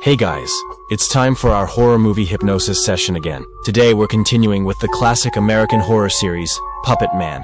Hey guys, it's time for our horror movie hypnosis session again. Today we're continuing with the classic American horror series, Puppetman.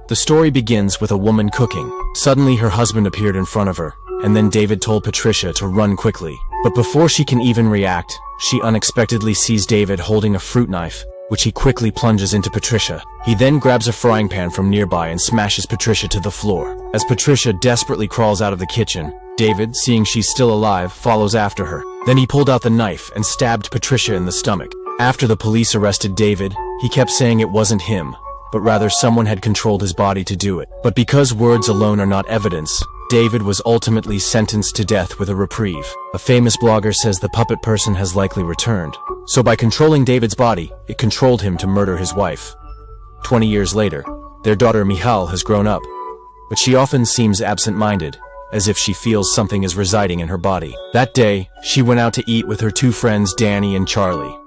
The story begins with a woman cooking. Suddenly her husband appeared in front of her, and then David told Patricia to run quickly. But before she can even react, she unexpectedly sees David holding a fruit knife, which he quickly plunges into Patricia. He then grabs a frying pan from nearby and smashes Patricia to the floor. As Patricia desperately crawls out of the kitchen, David, seeing she's still alive, follows after her. Then he pulled out the knife and stabbed Patricia in the stomach. After the police arrested David, he kept saying it wasn't him, but rather someone had controlled his body to do it. But because words alone are not evidence, David was ultimately sentenced to death with a reprieve. A famous blogger says the puppet person has likely returned. So by controlling David's body, it controlled him to murder his wife. 20 years later, their daughter Mihal has grown up, but she often seems absent-minded, as if she feels something is residing in her body. That day, she went out to eat with her two friends Danny and Charlie.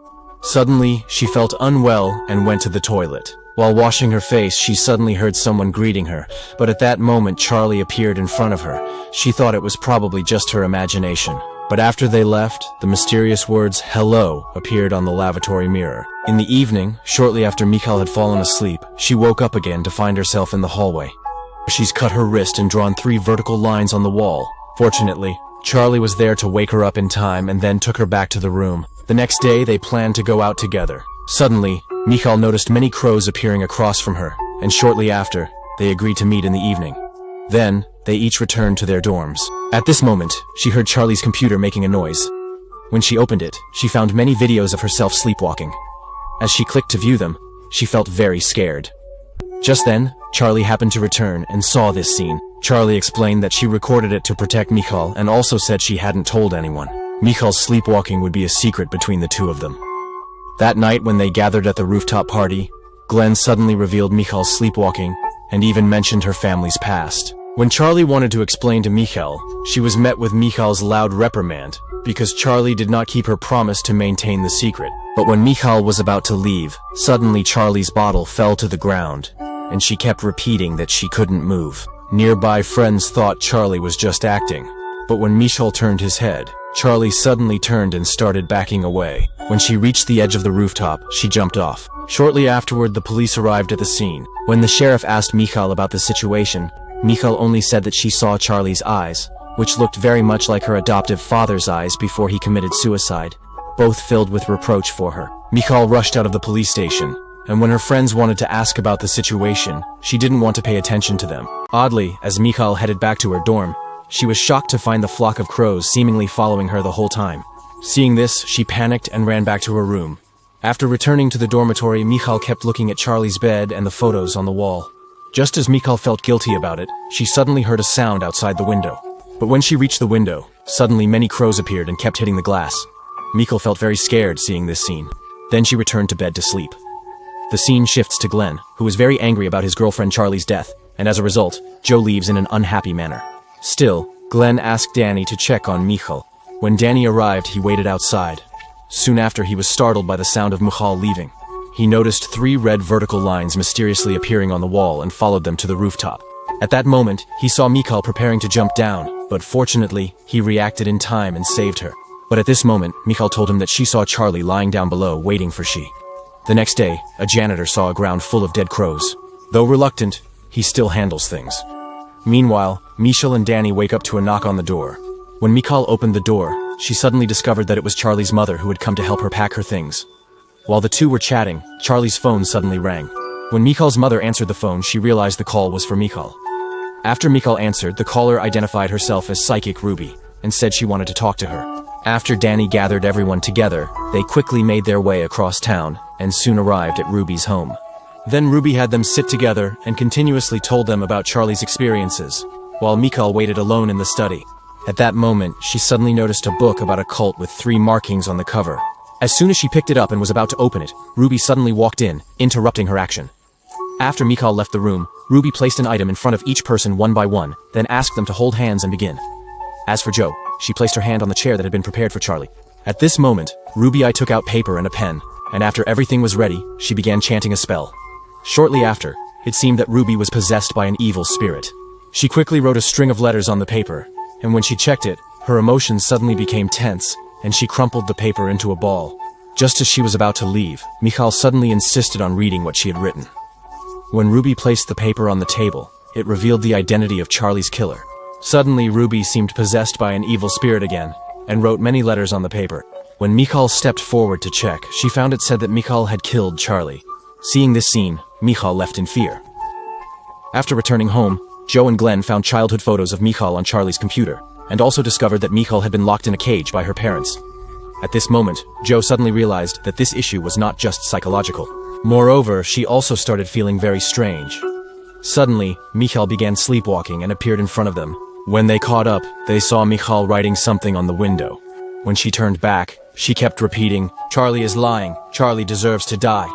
Suddenly, she felt unwell and went to the toilet. While washing her face, she suddenly heard someone greeting her, but at that moment Charlie appeared in front of her. She thought it was probably just her imagination. But after they left, the mysterious words "hello" appeared on the lavatory mirror. In the evening, shortly after Michal had fallen asleep, she woke up again to find herself in the hallway. She's cut her wrist and drawn 3 vertical lines on the wall. Fortunately, Charlie was there to wake her up in time and then took her back to the room. The next day, they planned to go out together. Suddenly, Michal noticed many crows appearing across from her, and shortly after, they agreed to meet in the evening. Then, they each returned to their dorms. At this moment, she heard Charlie's computer making a noise. When she opened it, she found many videos of herself sleepwalking. As she clicked to view them, she felt very scared. Just then, Charlie happened to return and saw this scene. Charlie explained that she recorded it to protect Michal and also said she hadn't told anyone. Michal's sleepwalking would be a secret between the two of them. That night when they gathered at the rooftop party, Glenn suddenly revealed Michal's sleepwalking and even mentioned her family's past. When Charlie wanted to explain to Michal, she was met with Michal's loud reprimand because Charlie did not keep her promise to maintain the secret. But when Michal was about to leave, suddenly Charlie's bottle fell to the ground, and she kept repeating that she couldn't move. Nearby friends thought Charlie was just acting, but when Michal turned his head, Charlie suddenly turned and started backing away. When she reached the edge of the rooftop, she jumped off. Shortly afterward, the police arrived at the scene. When the sheriff asked Michal about the situation, Michal only said that she saw Charlie's eyes, which looked very much like her adoptive father's eyes before he committed suicide, both filled with reproach for her. Michal rushed out of the police station, and when her friends wanted to ask about the situation, she didn't want to pay attention to them. Oddly, as Michal headed back to her dorm, she was shocked to find the flock of crows seemingly following her the whole time. Seeing this, she panicked and ran back to her room. After returning to the dormitory, Michal kept looking at Charlie's bed and the photos on the wall. Just as Michal felt guilty about it, she suddenly heard a sound outside the window. But when she reached the window, suddenly many crows appeared and kept hitting the glass. Michal felt very scared seeing this scene. Then she returned to bed to sleep. The scene shifts to Glenn, who is very angry about his girlfriend Charlie's death, and as a result, Joe leaves in an unhappy manner. Still, Glenn asked Danny to check on Michal. When Danny arrived, he waited outside. Soon after, he was startled by the sound of Mihal leaving. He noticed 3 red vertical lines mysteriously appearing on the wall and followed them to the rooftop. At that moment, he saw Michal preparing to jump down, but fortunately, he reacted in time and saved her. But at this moment, Michal told him that she saw Charlie lying down below waiting for she. The next day, a janitor saw a ground full of dead crows. Though reluctant, he still handles things. Meanwhile, Michal and Danny wake up to a knock on the door. When Michal opened the door, she suddenly discovered that it was Charlie's mother who had come to help her pack her things. While the two were chatting, Charlie's phone suddenly rang. When Michal's mother answered the phone, she realized the call was for Michal. After Michal answered, the caller identified herself as Psychic Ruby and said she wanted to talk to her. After Danny gathered everyone together, they quickly made their way across town and soon arrived at Ruby's home. Then Ruby had them sit together and continuously told them about Charlie's experiences, while Michal waited alone in the study. At that moment, she suddenly noticed a book about a cult with 3 markings on the cover. As soon as she picked it up and was about to open it, Ruby suddenly walked in, interrupting her action. After Michal left the room, Ruby placed an item in front of each person one by one, then asked them to hold hands and begin. As for Joe, she placed her hand on the chair that had been prepared for Charlie. At this moment, Ruby took out paper and a pen, and after everything was ready, she began chanting a spell. Shortly after, it seemed that Ruby was possessed by an evil spirit. She quickly wrote a string of letters on the paper, and when she checked it, Her emotions suddenly became tense, and she crumpled the paper into a ball. Just as she was about to leave, Michal suddenly insisted on reading what she had written. When Ruby placed the paper on the table, it revealed the identity of Charlie's killer. Suddenly, Ruby seemed possessed by an evil spirit again, and wrote many letters on the paper. When Michal stepped forward to check, she found it said that Michal had killed Charlie. Seeing this scene, Michal left in fear. After returning home, Joe and Glenn found childhood photos of Michal on Charlie's computer, and also discovered that Michal had been locked in a cage by her parents. At this moment, Joe suddenly realized that this issue was not just psychological. Moreover, she also started feeling very strange. Suddenly, Michal began sleepwalking and appeared in front of them. When they caught up, they saw Michal writing something on the window. When she turned back, she kept repeating, "Charlie is lying. Charlie deserves to die."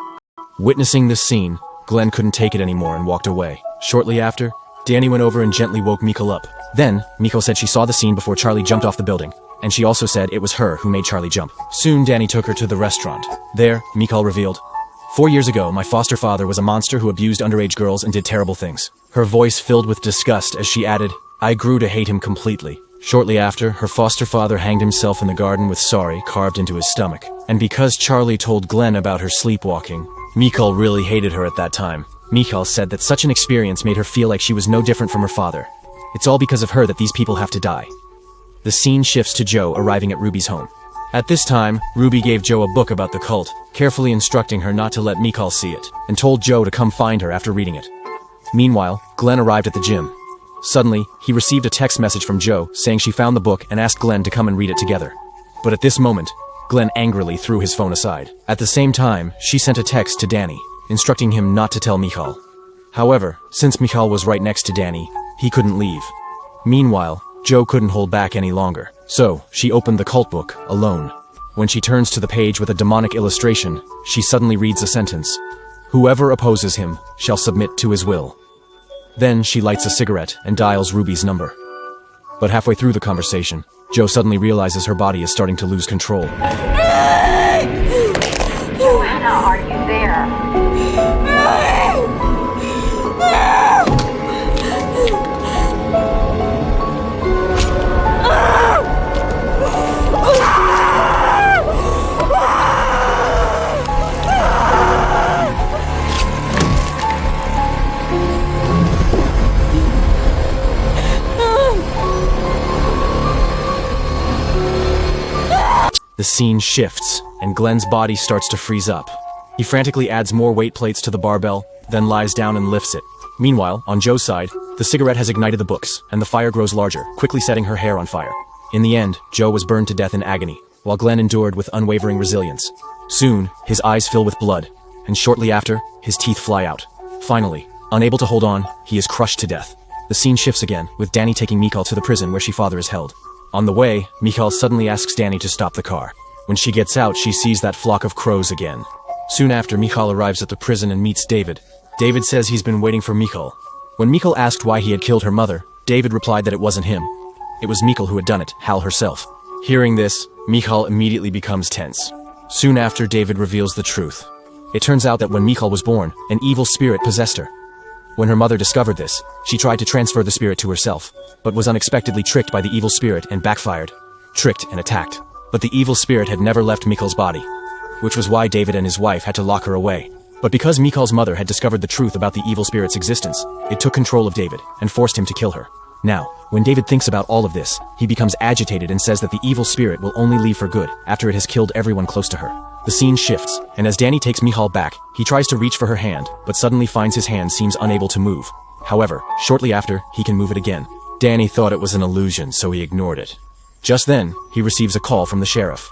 Witnessing this scene, Glenn couldn't take it anymore and walked away. Shortly after, Danny went over and gently woke Michal up. Then, Michal said she saw the scene before Charlie jumped off the building, and she also said it was her who made Charlie jump. Soon, Danny took her to the restaurant. There, Michal revealed, 4 years ago, my foster father was a monster who abused underage girls and did terrible things. Her voice filled with disgust as she added, I grew to hate him completely. Shortly after, her foster father hanged himself in the garden with sorry carved into his stomach. And because Charlie told Glenn about her sleepwalking, Michal really hated her at that time. Michal said that such an experience made her feel like she was no different from her father. It's all because of her that these people have to die. The scene shifts to Joe arriving at Ruby's home. At this time, Ruby gave Joe a book about the cult, carefully instructing her not to let Michal see it, and told Joe to come find her after reading it. Meanwhile, Glenn arrived at the gym. Suddenly, he received a text message from Joe saying she found the book and asked Glenn to come and read it together. But at this moment, Glenn angrily threw his phone aside. At the same time, she sent a text to Danny, instructing him not to tell Michal. However, since Michal was right next to Danny, he couldn't leave. Meanwhile, Joe couldn't hold back any longer, so she opened the cult book alone. When she turns to the page with a demonic illustration, she suddenly reads a sentence, "Whoever opposes him shall submit to his will." Then she lights a cigarette and dials Ruby's number. But halfway through the conversation, Joe suddenly realizes her body is starting to lose control. Joanna, are you there? The scene shifts, and Glenn's body starts to freeze up. He frantically adds more weight plates to the barbell, then lies down and lifts it. Meanwhile, on Joe's side, the cigarette has ignited the books, and the fire grows larger, quickly setting her hair on fire. In the end, Joe was burned to death in agony, while Glenn endured with unwavering resilience. Soon, his eyes fill with blood, and shortly after, his teeth fly out. Finally, unable to hold on, he is crushed to death. The scene shifts again, with Danny taking Michal to the prison where she father is held. On the way, Michal suddenly asks Danny to stop the car. When she gets out, she sees that flock of crows again. Soon after, Michal arrives at the prison and meets David. David says he's been waiting for Michal. When Michal asked why he had killed her mother, David replied that it wasn't him. It was Michal who had done it, Hal herself. Hearing this, Michal immediately becomes tense. Soon after, David reveals the truth. It turns out that when Michal was born, an evil spirit possessed her. When her mother discovered this, she tried to transfer the spirit to herself, but was unexpectedly tricked by the evil spirit and backfired. Tricked and attacked. But the evil spirit had never left Michal's body, which was why David and his wife had to lock her away. But because Michal's mother had discovered the truth about the evil spirit's existence, it took control of David and forced him to kill her. Now, when David thinks about all of this, he becomes agitated and says that the evil spirit will only leave for good after it has killed everyone close to her. The scene shifts, and as Danny takes Mihal back, he tries to reach for her hand, but suddenly finds his hand seems unable to move. However, shortly after, he can move it again. Danny thought it was an illusion, so he ignored it. Just then, he receives a call from the sheriff.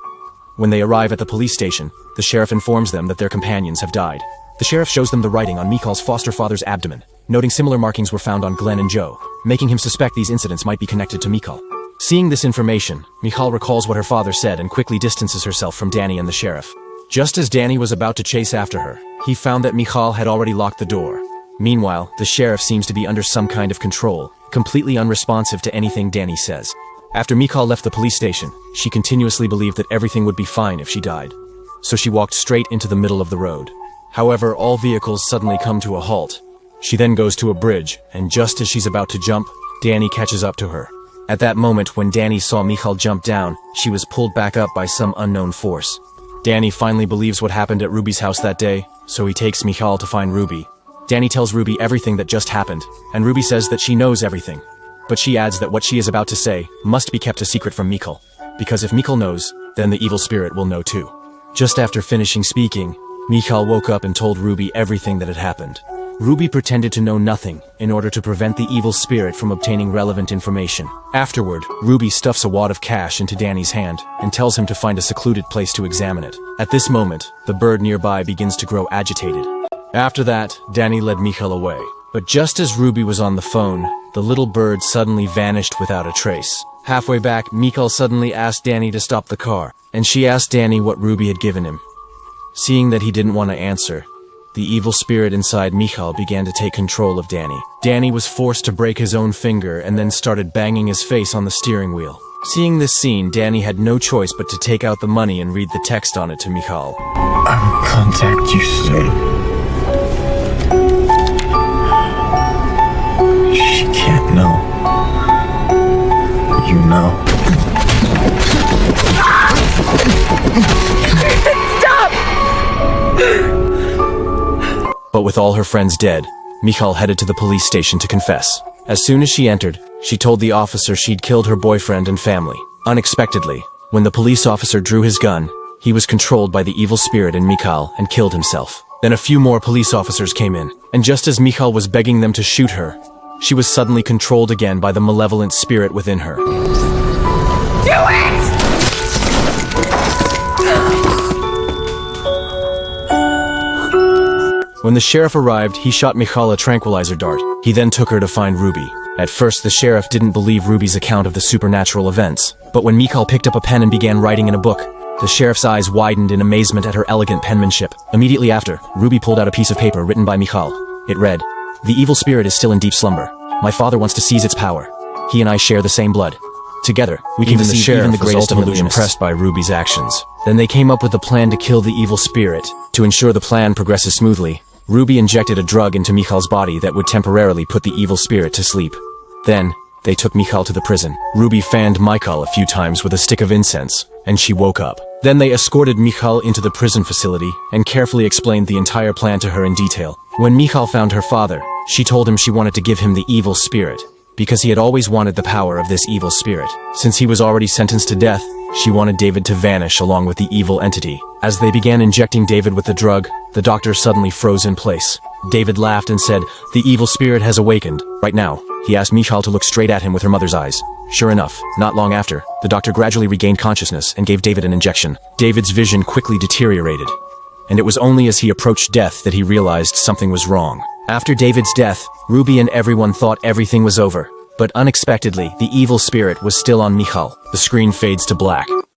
When they arrive at the police station, the sheriff informs them that their companions have died. The sheriff shows them the writing on Michal's foster father's abdomen, noting similar markings were found on Glenn and Joe, making him suspect these incidents might be connected to Michal. Seeing this information, Michal recalls what her father said and quickly distances herself from Danny and the sheriff. Just as Danny was about to chase after her, he found that Michal had already locked the door. Meanwhile, the sheriff seems to be under some kind of control, completely unresponsive to anything Danny says. After Michal left the police station, she continuously believed that everything would be fine if she died. So she walked straight into the middle of the road. However, all vehicles suddenly come to a halt. She then goes to a bridge, and just as she's about to jump, Danny catches up to her. At that moment, when Danny saw Michal jump down, she was pulled back up by some unknown force. Danny finally believes what happened at Ruby's house that day, so he takes Michal to find Ruby. Danny tells Ruby everything that just happened, and Ruby says that she knows everything. But she adds that what she is about to say must be kept a secret from Michal, because if Michal knows, then the evil spirit will know too. Just after finishing speaking, Michal woke up and told Ruby everything that had happened. Ruby pretended to know nothing in order to prevent the evil spirit from obtaining relevant information. Afterward, Ruby stuffs a wad of cash into Danny's hand and tells him to find a secluded place to examine it. At this moment, the bird nearby begins to grow agitated. After that, Danny led Michal away. But just as Ruby was on the phone, the little bird suddenly vanished without a trace. Halfway back, Michal suddenly asked Danny to stop the car, and she asked Danny what Ruby had given him. Seeing that he didn't want to answer, the evil spirit inside Michal began to take control of Danny. Danny was forced to break his own finger and then started banging his face on the steering wheel. Seeing this scene, Danny had no choice but to take out the money and read the text on it to Michal. I will contact you soon. She can't know. You know. But with all her friends dead, Michal headed to the police station to confess. As soon as she entered, she told the officer she'd killed her boyfriend and family. Unexpectedly, when the police officer drew his gun, he was controlled by the evil spirit in Michal and killed himself. Then a few more police officers came in, and just as Michal was begging them to shoot her, she was suddenly controlled again by the malevolent spirit within her. Do it! When the sheriff arrived, he shot Michal a tranquilizer dart. He then took her to find Ruby. At first, the sheriff didn't believe Ruby's account of the supernatural events. But when Michal picked up a pen and began writing in a book, the sheriff's eyes widened in amazement at her elegant penmanship. Immediately after, Ruby pulled out a piece of paper written by Michal. It read, "The evil spirit is still in deep slumber. My father wants to seize its power. He and I share the same blood. Together, we can deceive even the greatest illusionists." Impressed by Ruby's actions. Then they came up with a plan to kill the evil spirit. To ensure the plan progresses smoothly, Ruby injected a drug into Michal's body that would temporarily put the evil spirit to sleep. Then, they took Michal to the prison. Ruby fanned Michal a few times with a stick of incense, and she woke up. Then they escorted Michal into the prison facility and carefully explained the entire plan to her in detail. When Michal found her father, she told him she wanted to give him the evil spirit, because he had always wanted the power of this evil spirit. Since he was already sentenced to death, she wanted David to vanish along with the evil entity. As they began injecting David with the drug, the doctor suddenly froze in place. David laughed and said, "The evil spirit has awakened. Right now." He asked Michal to look straight at him with her mother's eyes. Sure enough, not long after, the doctor gradually regained consciousness and gave David an injection. David's vision quickly deteriorated, and it was only as he approached death that he realized something was wrong. After David's death, Ruby and everyone thought everything was over. But unexpectedly, the evil spirit was still on Michal. The screen fades to black.